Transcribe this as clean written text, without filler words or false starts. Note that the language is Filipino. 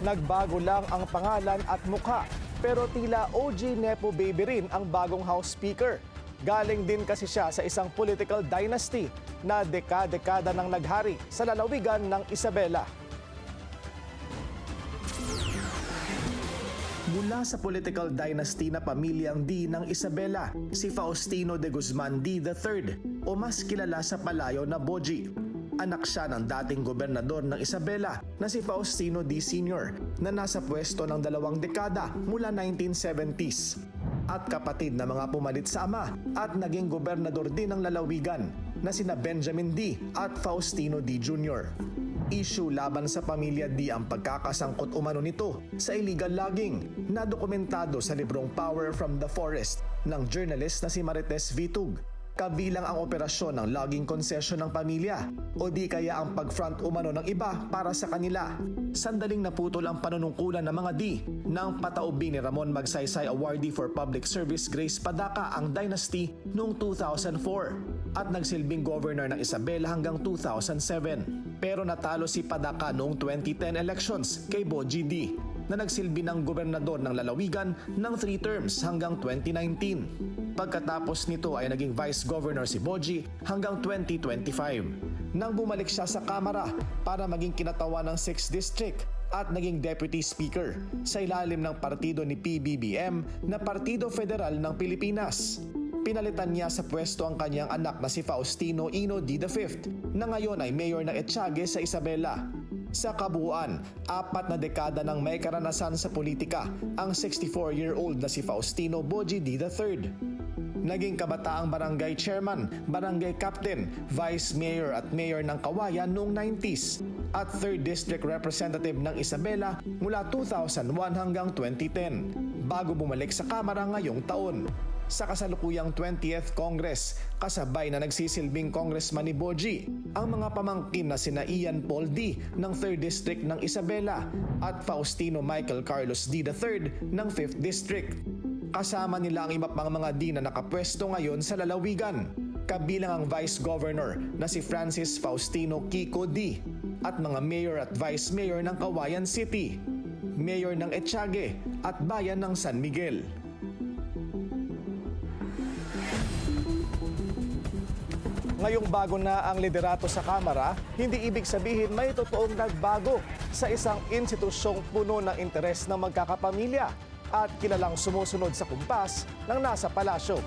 Nagbago lang ang pangalan at mukha, pero tila OG Nepo baby rin ang bagong House Speaker. Galing din kasi siya sa isang political dynasty na dekada-dekada nang naghari sa lalawigan ng Isabela. Mula sa political dynasty na pamilyang D ng Isabela, si Faustino de Guzman D III o mas kilala sa palayaw na Boji. Anak siya ng dating gobernador ng Isabela na si Faustino D. Sr. na nasa pwesto ng 2 dekada mula 1970s. At kapatid na mga pumalit sa ama at naging gobernador din ng lalawigan na sina Benjamin D. at Faustino D. Jr. Issue laban sa pamilya D ang pagkakasangkot umano nito sa illegal logging na dokumentado sa librong Power from the Forest ng journalist na si Marites Vitug. Kabilang ang operasyon ng logging concession ng pamilya o di kaya ang pag-front umano ng iba para sa kanila. Sandaling naputol ang panunungkulan ng mga D nang pataubi ni Ramon Magsaysay Awardee for Public Service Grace Padaka ang dynasty noong 2004 at nagsilbing governor ng Isabela hanggang 2007. Pero natalo si Padaka noong 2010 elections kay Boji D na nagsilbi ng gobernador ng lalawigan ng 3 terms hanggang 2019. Pagkatapos nito ay naging vice governor si Boji hanggang 2025. Nang bumalik siya sa Kamara para maging kinatawan ng 6th District at naging deputy speaker sa ilalim ng partido ni PBBM na Partido Federal ng Pilipinas. Pinalitan niya sa pwesto ang kanyang anak na si Faustino Ino D. V na ngayon ay mayor ng Etiague sa Isabela. Sa kabuuan, 4 na dekada nang may karanasan sa politika ang 64-year-old na si Faustino Boji D. III. Naging kabataang barangay chairman, barangay captain, vice mayor at mayor ng Kawayan noong 90s at 3rd District Representative ng Isabela mula 2001 hanggang 2010 bago bumalik sa Kamara ngayong taon. Sa kasalukuyang 20th Congress, kasabay na nagsisilbing congressman ni Boji ang mga pamangkin na sina Ian Paul D. ng 3rd District ng Isabela at Faustino Michael Carlos D. III ng 5th District. Kasama nila ang iba pang mga D na nakapwesto ngayon sa lalawigan, kabilang ang Vice Governor na si Francis Faustino Kiko D. at mga Mayor at Vice Mayor ng Kawayan City, Mayor ng Etiague at Bayan ng San Miguel. Ngayong bago na ang liderato sa Kamara, hindi ibig sabihin may totoong nagbago sa isang institusyong puno ng interes ng magkakapamilya at kilalang sumusunod sa kumpas ng nasa palasyo.